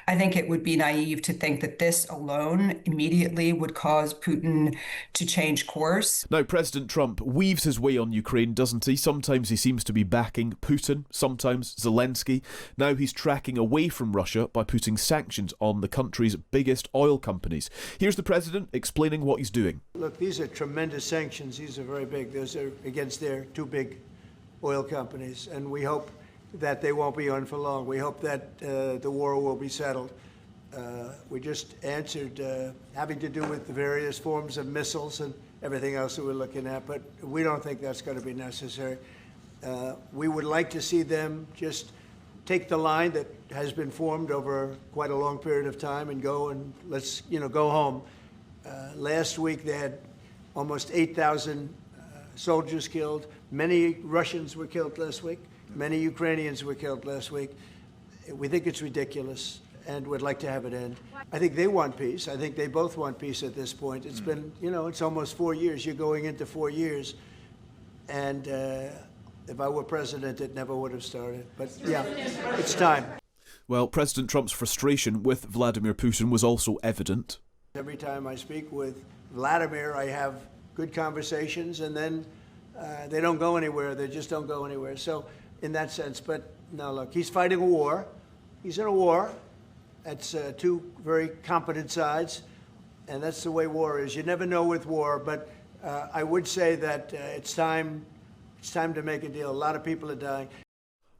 I think it would be naive to think that this alone immediately would cause Putin to change course. Now, President Trump weaves his way on Ukraine, doesn't he? Sometimes he seems to be backing Putin, sometimes Zelensky. Now he's tracking away from Russia by putting sanctions on the country's biggest oil companies. Here's the president explaining what he's doing. Look, these are tremendous sanctions. These are very big. Those are against their two big oil companies, and we hope that they won't be on for long. We hope that the war will be settled. We just answered having to do with the various forms of missiles and everything else that we're looking at, but we don't think that's going to be necessary. We would like to see them just take the line that has been formed over quite a long period of time and go and let's, go home. Last week they had almost 8,000 soldiers killed. Many Russians were killed last week. Many Ukrainians were killed last week. We think it's ridiculous and would like to have it end. I think they want peace. I think they both want peace at this point. It's been, it's almost 4 years. You're going into 4 years. And if I were president, it never would have started. But yeah, it's time. Well, President Trump's frustration with Vladimir Putin was also evident. Every time I speak with Vladimir, I have good conversations, and then they don't go anywhere. They just don't go anywhere. So in that sense, but no, look, he's fighting a war. He's in a war. It's two very competent sides, and that's the way war is. You never know with war, but I would say that it's time to make a deal. A lot of people are dying.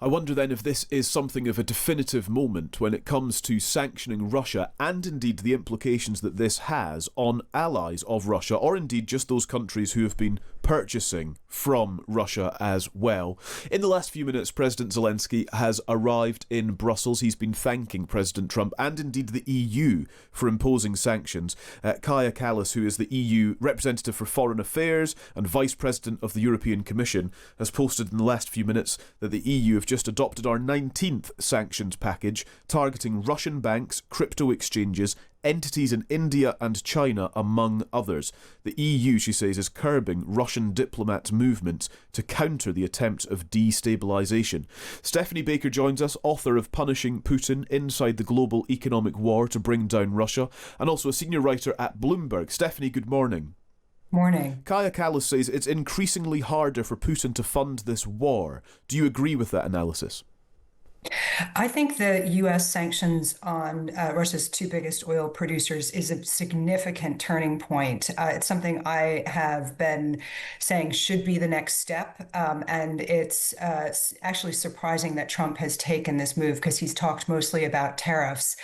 I wonder then if this is something of a definitive moment when it comes to sanctioning Russia, and indeed the implications that this has on allies of Russia, or indeed just those countries who have been purchasing from Russia as well. In the last few minutes, President Zelensky has arrived in Brussels. He's been thanking President Trump and indeed the EU for imposing sanctions. Kaja Kallas, who is the EU representative for foreign affairs and vice president of the European Commission, has posted in the last few minutes that the EU have just adopted our 19th sanctions package targeting Russian banks, crypto exchanges, entities in India and China, among others. The EU, she says, is curbing Russian diplomats' movements to counter the attempt of destabilisation. Stephanie Baker joins us, author of Punishing Putin, Inside the Global Economic War to Bring Down Russia, and also a senior writer at Bloomberg. Stephanie, good morning. Morning. Kaja Kallas says it's increasingly harder for Putin to fund this war. Do you agree with that analysis? I think the U.S. sanctions on Russia's two biggest oil producers is a significant turning point. It's something I have been saying should be the next step. And it's actually surprising that Trump has taken this move because he's talked mostly about tariffs.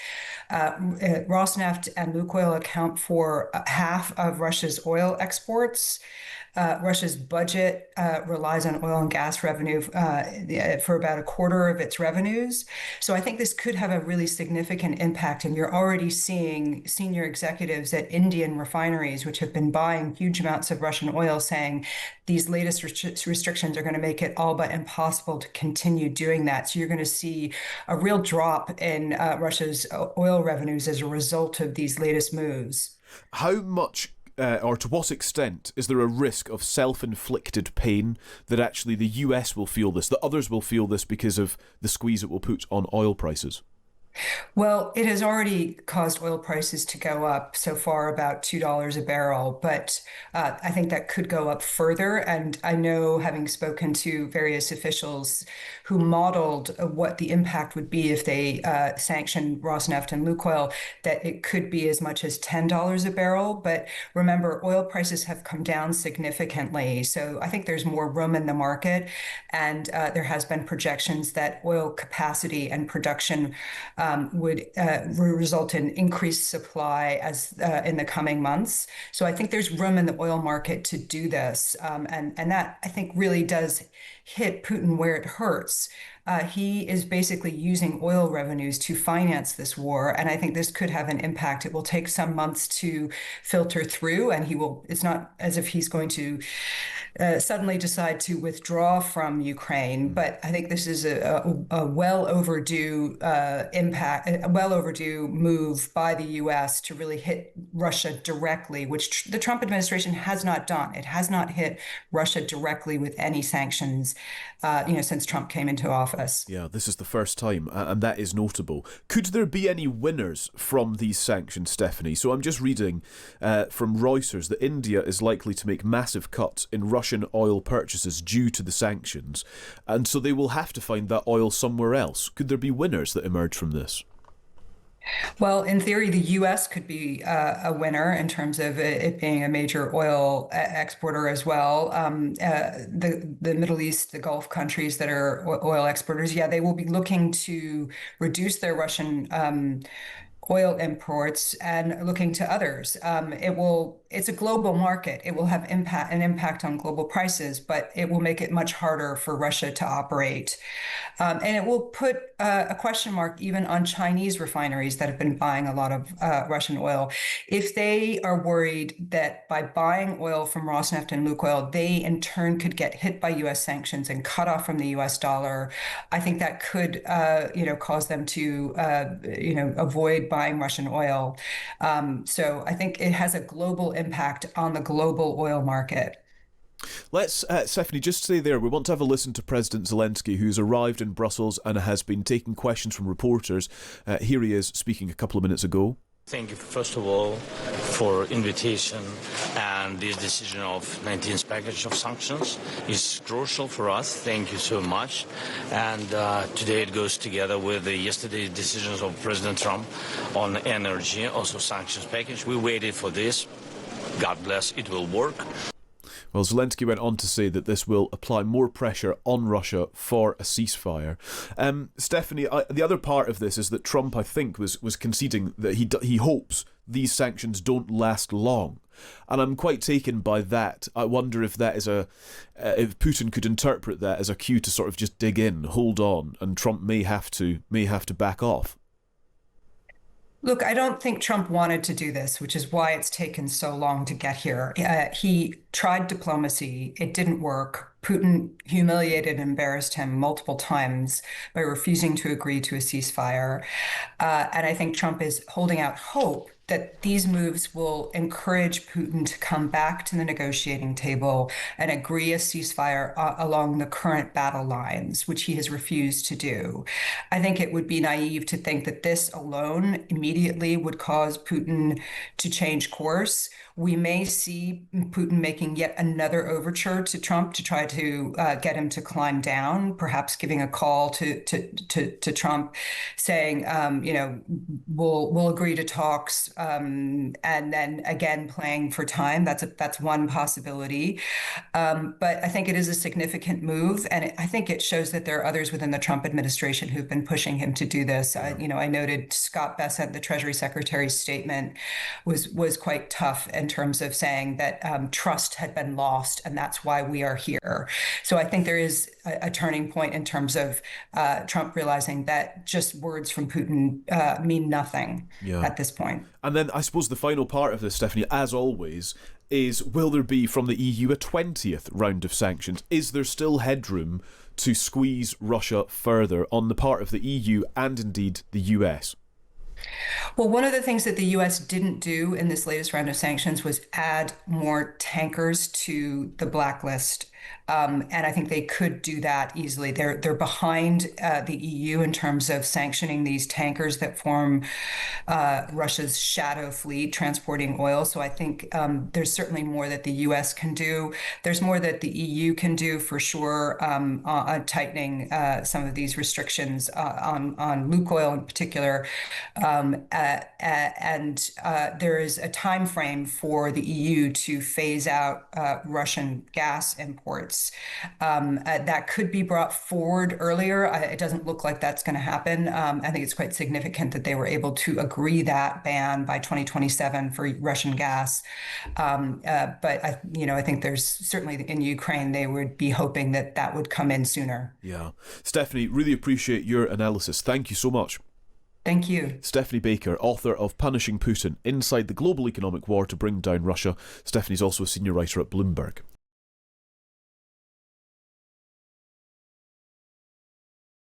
Rosneft and Lukoil account for half of Russia's oil exports. Russia's budget relies on oil and gas revenue for about a quarter of its revenues. So I think this could have a really significant impact. And you're already seeing senior executives at Indian refineries, which have been buying huge amounts of Russian oil, saying these latest restrictions are going to make it all but impossible to continue doing that. So you're going to see a real drop in Russia's oil revenues as a result of these latest moves. How much or to what extent is there a risk of self-inflicted pain that actually the US will feel this, that others will feel this because of the squeeze it will put on oil prices? Well, it has already caused oil prices to go up so far about $2 a barrel, but I think that could go up further. And I know, having spoken to various officials who modeled what the impact would be if they sanctioned Rosneft and Lukoil, that it could be as much as $10 a barrel. But remember, oil prices have come down significantly. So I think there's more room in the market. And there has been projections that oil capacity and production would result in increased supply as in the coming months. So I think there's room in the oil market to do this. And that, I think, really does hit Putin where it hurts. He is basically using oil revenues to finance this war. And I think this could have an impact. It will take some months to filter through, and it's not as if he's going to suddenly decide to withdraw from Ukraine. But I think this is a well overdue a well overdue move by the U.S. to really hit Russia directly, which the Trump administration has not done. It has not hit Russia directly with any sanctions, since Trump came into office. office. Yeah, this is the first time, and that is notable. Could there be any winners from these sanctions, Stephanie? So I'm just reading from Reuters that India is likely to make massive cuts in Russian oil purchases due to the sanctions, and so they will have to find that oil somewhere else. Could there be winners that emerge from this? Well, in theory, the U.S. could be a winner in terms of it being a major oil exporter as well. The Middle East, the Gulf countries that are oil exporters, yeah, they will be looking to reduce their Russian oil imports and looking to others. It's a global market. It will have an impact on global prices, but it will make it much harder for Russia to operate. And it will put a question mark even on Chinese refineries that have been buying a lot of Russian oil. If they are worried that by buying oil from Rosneft and Lukoil, they in turn could get hit by U.S. sanctions and cut off from the U.S. dollar, I think that could, cause them to, avoid buying Russian oil. So I think it has a global impact on the global oil market. Let's, Stephanie, just say there, we want to have a listen to President Zelensky, who's arrived in Brussels and has been taking questions from reporters. Here he is speaking a couple of minutes ago. Thank you, first of all, for invitation, and this decision of 19th package of sanctions is crucial for us. Thank you so much. And today it goes together with the yesterday's decisions of President Trump on energy, also sanctions package. We waited for this. God bless, it will work. Well, Zelensky went on to say that this will apply more pressure on Russia for a ceasefire. Stephanie, the other part of this is that Trump, I think, was conceding that he hopes these sanctions don't last long. And I'm quite taken by that. I wonder if that is if Putin could interpret that as a cue to sort of just dig in, hold on, and Trump may have to back off. Look, I don't think Trump wanted to do this, which is why it's taken so long to get here. He tried diplomacy. It didn't work. Putin humiliated and embarrassed him multiple times by refusing to agree to a ceasefire. And I think Trump is holding out hope that these moves will encourage Putin to come back to the negotiating table and agree a ceasefire along the current battle lines, which he has refused to do. I think it would be naive to think that this alone immediately would cause Putin to change course. We may see Putin making yet another overture to Trump to try to get him to climb down, perhaps giving a call to Trump, saying, we'll agree to talks, and then again playing for time. That's one possibility. But I think it is a significant move, and I think it shows that there are others within the Trump administration who've been pushing him to do this. I noted Scott Bessent, the Treasury Secretary's statement was quite tough in terms of saying that trust had been lost, and that's why we are here. So I think there is a turning point in terms of Trump realizing that just words from Putin mean nothing at this point. And then I suppose the final part of this, Stephanie, as always, is will there be from the EU a 20th round of sanctions? Is there still headroom to squeeze Russia further on the part of the EU and indeed the US? Well, one of the things that the U.S. didn't do in this latest round of sanctions was add more tankers to the blacklist. And I think they could do that easily. They're behind the EU in terms of sanctioning these tankers that form Russia's shadow fleet transporting oil. So I think there's certainly more that the U.S. can do. There's more that the EU can do for sure on tightening some of these restrictions on Lukoil in particular. And there is a time frame for the EU to phase out Russian gas imports. That could be brought forward earlier. It doesn't look like that's going to happen. I think it's quite significant that they were able to agree that ban by 2027 for Russian gas. But I think there's certainly in Ukraine, they would be hoping that that would come in sooner. Yeah. Stephanie, really appreciate your analysis. Thank you so much. Thank you. Stephanie Baker, author of Punishing Putin, Inside the Global Economic War to Bring Down Russia. Stephanie's also a senior writer at Bloomberg.